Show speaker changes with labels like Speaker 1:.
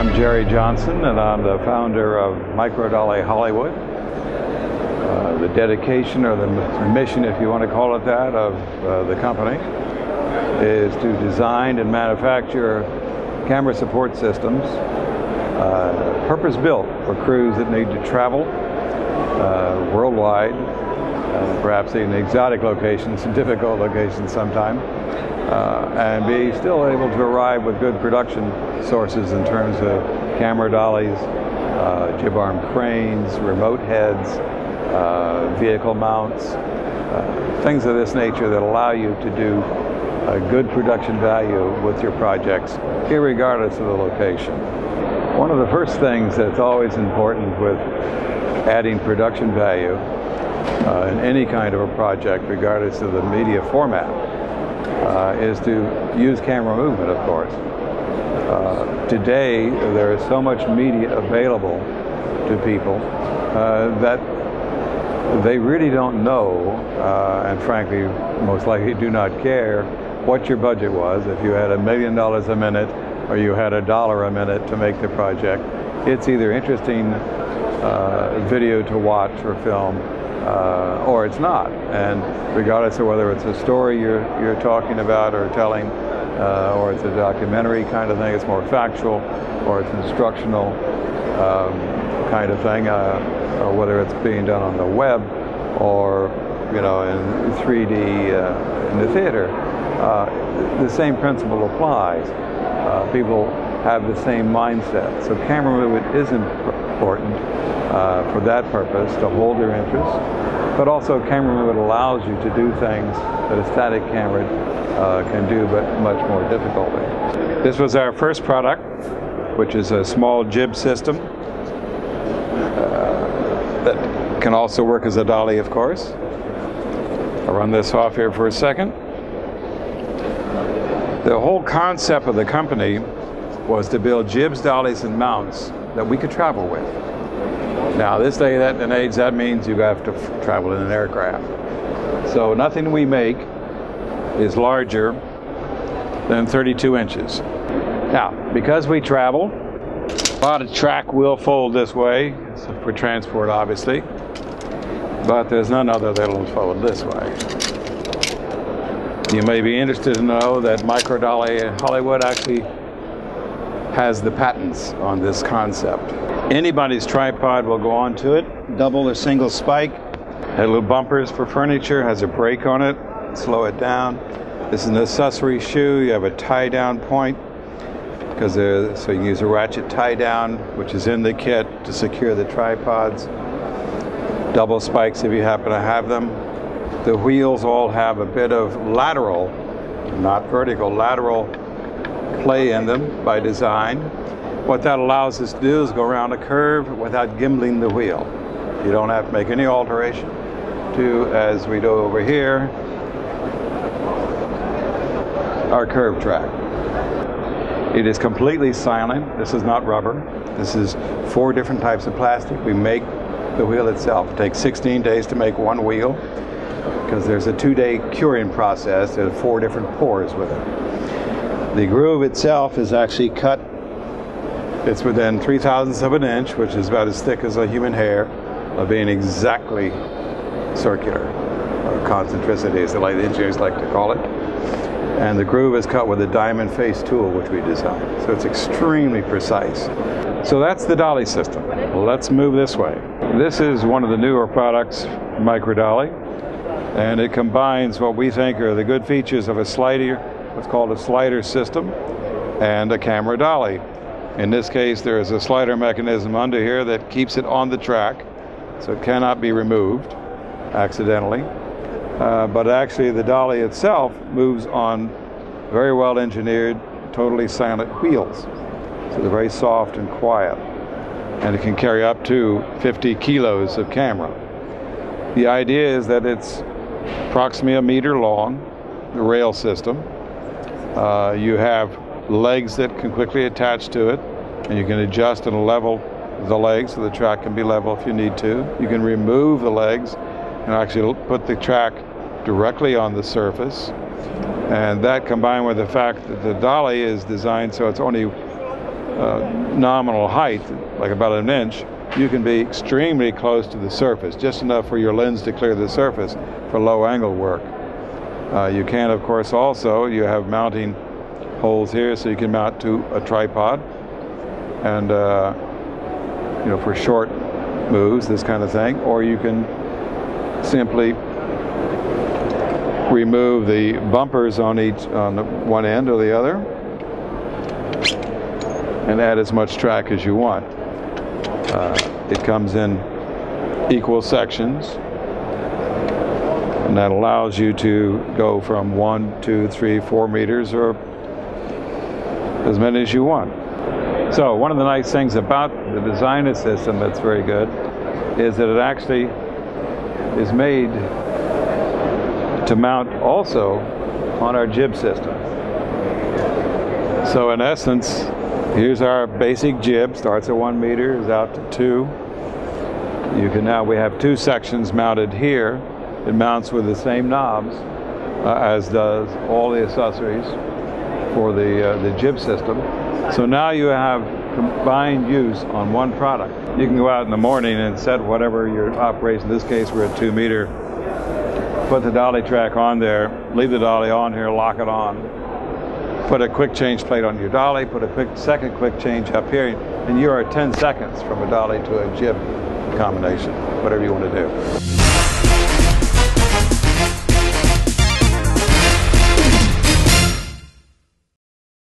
Speaker 1: I'm Jerry Johnson, and I'm the founder of Microdolly Hollywood. The dedication, or the mission, if you want to call it that, of the company is to design and manufacture camera support systems purpose-built for crews that need to travel worldwide, perhaps in exotic locations, difficult locations sometimes, and be still able to arrive with good production sources in terms of camera dollies, jib arm cranes, remote heads, vehicle mounts, things of this nature that allow you to do a good production value with your projects, irregardless of the location. One of the first things that's always important with adding production value in any kind of a project, regardless of the media format, is to use camera movement, of course. Today, there is so much media available to people that they really don't know, and frankly, most likely do not care, what your budget was. If you had $1 million a minute or you had $1 a minute to make the project, it's either interesting video to watch or film, or it's not. And regardless of whether it's a story you're talking about or telling, or it's a documentary kind of thing, it's more factual, or it's instructional kind of thing, or whether it's being done on the web or, you know, in 3D in the theater, the same principle applies. People have the same mindset. So camera movement is important for that purpose, to hold your interest, but also camera movement allows you to do things that a static camera can do, but much more difficultly. This was our first product, which is a small jib system that can also work as a dolly, of course. I'll run this off here for a second. The whole concept of the company was to build jibs, dollies, and mounts that we could travel with. Now, this day and age, that means you have to travel in an aircraft. So nothing we make is larger than 32 inches. Now, because we travel, a lot of track will fold this way, so for transport obviously, but there's none other that will fold this way. You may be interested to know that Microdolly Hollywood actually has the patents on this concept. Anybody's tripod will go onto it, double or single spike, had little bumpers for furniture, has a brake on it, slow it down. This is an accessory shoe. You have a tie down point, because so you can use a ratchet tie down, which is in the kit to secure the tripods. Double spikes if you happen to have them. The wheels all have a bit of lateral, not vertical, lateral play in them by design. What that allows us to do is go around a curve without gimbling the wheel. You don't have to make any alteration to, as we do over here, our curve track. It is completely silent. This is not rubber. This is 4 different types of plastic. We make the wheel itself. It takes 16 days to make one wheel, because there's a 2-day curing process. There's 4 different pores with it. The groove itself is actually cut. It's within 3/1000ths of an inch, which is about as thick as a human hair, of being exactly circular, or concentricity, as the engineers like to call it. And the groove is cut with a diamond face tool, which we designed. So it's extremely precise. So that's the dolly system. Let's move this way. This is one of the newer products, Microdolly, and it combines what we think are the good features of a slider, what's called a slider system, and a camera dolly. In this case, there is a slider mechanism under here that keeps it on the track, so it cannot be removed accidentally. But actually the dolly itself moves on very well engineered, totally silent wheels. So they're very soft and quiet. And it can carry up to 50 kilos of camera. The idea is that it's approximately 1 meter long, the rail system. You have legs that can quickly attach to it, and you can adjust and level the legs so the track can be level if you need to. You can remove the legs and actually put the track directly on the surface, and that combined with the fact that the dolly is designed so it's only nominal height, like about an inch, you can be extremely close to the surface, just enough for your lens to clear the surface for low angle work. You can, of course, also, you have mounting holes here, so you can mount to a tripod, and you know, for short moves, this kind of thing, or you can simply remove the bumpers on one end or the other, and add as much track as you want. It comes in equal sections, and that allows you to go from 1, 2, 3, 4 meters, or as many as you want. So one of the nice things about the designer system that's very good is that it actually is made to mount also on our jib system. So in essence, here's our basic jib, starts at 1 meter, is out to 2. We have 2 sections mounted here. It mounts with the same knobs as does all the accessories for the jib system. So now you have combined use on one product. You can go out in the morning and set whatever your operation. In this case, we're at 2 meter. Put the dolly track on there, leave the dolly on here, lock it on. Put a quick change plate on your dolly, put a second quick change up here, and you are 10 seconds from a dolly to a jib combination, whatever you want to do.